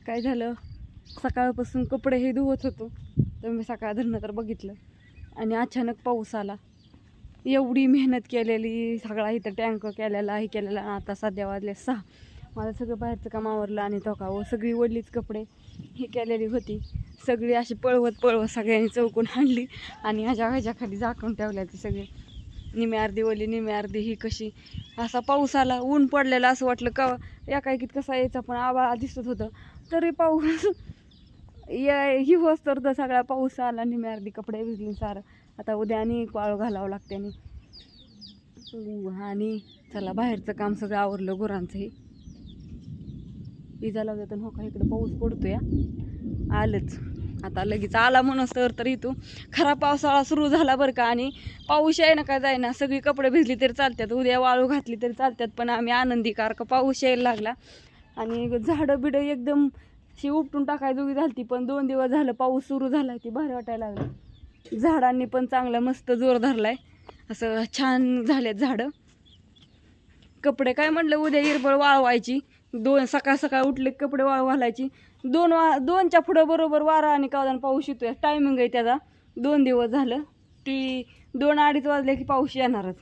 काय झालं, सकाळपासून कपडे हे धुवत होतो तर मी सकाळ धरणं तर बघितलं आणि अचानक पाऊस आला. एवढी मेहनत केलेली, सगळा इथं टँक केलेला हे केलेला, आता सध्या वाजले 6. मला सगळं बाहेरचं काम आवरलं आणि तो सगळी वडलीच कपडे हे केलेली होती. सगळी अशी पळवत सगळ्यांनी चौकून आणली आणि ह्याच्या खाली झाकून ठेवल्या. ती सगळी निम्मी अर्धी ओली निम्मी अर्धी ही कशी. असा पाऊस आला, ऊन पडलेला, असं वाटलं का एकाएकीत कसा यायचा, पण आभाळ दिसत होतं तरी पाऊस ही होस तर सगळा पाऊस आला. निम्मी अर्धी कपडे भिजली सारं. आता उद्या आणि वाळू घालावं लागते. आणि चला बाहेरचं काम सगळं आवरलं. गुरांचं हे इजा लावतात. हो का, इकडं पाऊस पडतोय, आलंच आता लगेच आला म्हणून तर इथून खरा पावसाळा सुरू झाला बरं का. आणि पाऊस आहे ना काय जाईना, सगळी कपडे भिजली तरी चालतात, उद्या वाळू घातली तरी चालतात, पण आम्ही आनंदी कार का पाऊस यायला लागला. आणि झाडं बिडं एकदम शी उपटून टाकायची जोगी झाली, पण 2 दिवस झालं पाऊस सुरू झालाय, ती भारी वाटायला लागली. झाडांनी पण चांगला मस्त जोर धरलाय, असं छान झालेत झाडं. कपडे काय म्हटलं उद्या हिरबळ वाळवायची, सकाळ उठले कपडे वाळू घालायची. 2च्या पुढं बरोबर वारा आणि कावदान पाऊस येतोय. टायमिंग आहे त्याचा. 2 दिवस झालं, ती 2-2:30 वाजले की पाऊस येणारच.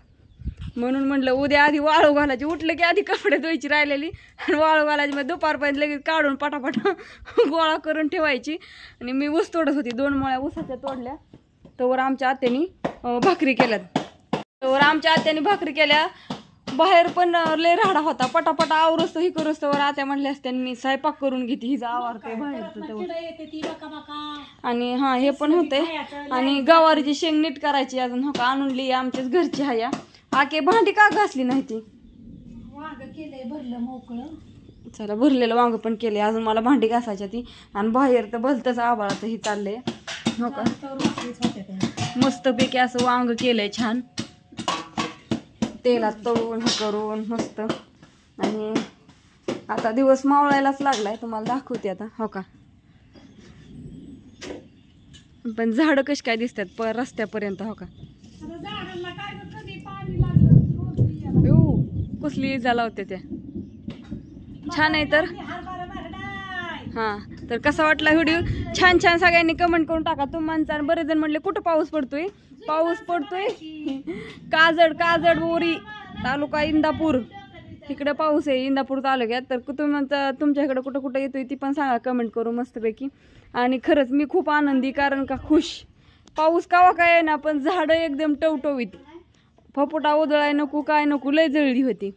म्हणून म्हटलं उद्या आधी वाळू घालायची. उठलं की आधी कपडे धुवायची राहिलेली आणि वाळू घालायची. मग दुपारपर्यंत लगेच काढून पटापटा गोळा करून ठेवायची. आणि मी ऊस तोडत होती, 2 मळ्या ऊसाच्या तोडल्या. तोवर आमच्या आत्यानी भाकरी केल्या. बाहेर पण लय राडा होता, पटापटा आवरस्तो ही करूस्तो. वर आत्या म्हणल्या असत्या मी स्वयंपाक करून घेते, हिचा आवारते बाहेरचं तेवढं. आणि हा हे पण होते. आणि गवारीची शेंग नीट करायची अजून. हो का, आणून लिही आमच्याच घरची हाया. आके भांडी का घासली नाही ती? भरलं मोकळं. चला, भरलेलं वांग पण केले, अजून मला भांडी घासायची ती. आणि बाहेर तर भलतंच आबाळाचं ही चाललंय. हो का, मस्तपैकी असं वांग केलंय छान, तेलात तळून हे करून मस्त. आणि आता दिवस मावळायलाच लागलाय, तुम्हाला दाखवते आता. हो का, पण झाडं कशी काय दिसतात रस्त्यापर्यंत. हो का, कसली इजा लावते त्या, छान आहे. तर हा, तर कसा वाटला व्हिडिओ? छान सगळ्यांनी कमेंट करून टाका. तुम्हाला बरेच जण म्हणले कुठं पाऊस पडतोय काजड बोरी तालुका इंदापूर, इकडे पाऊस आहे इंदापूर तालुक्यात. तर तुमच्या इकडे कुठं येतोय ती पण सांगा कमेंट करू मस्तपैकी. आणि खरंच मी खूप आनंदी, कारण का खुश. पाऊस कावा काय आहे ना, पण झाडं एकदम टवटवीत, फपुटा उधळाय नको काय नको, लय जळली होती.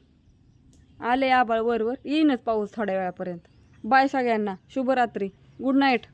आले आबाळ वरवर, येईनच पाऊस थोड्या वेळापर्यंत. बाय सगळ्यांना, शुभरात्री, गुड नाईट.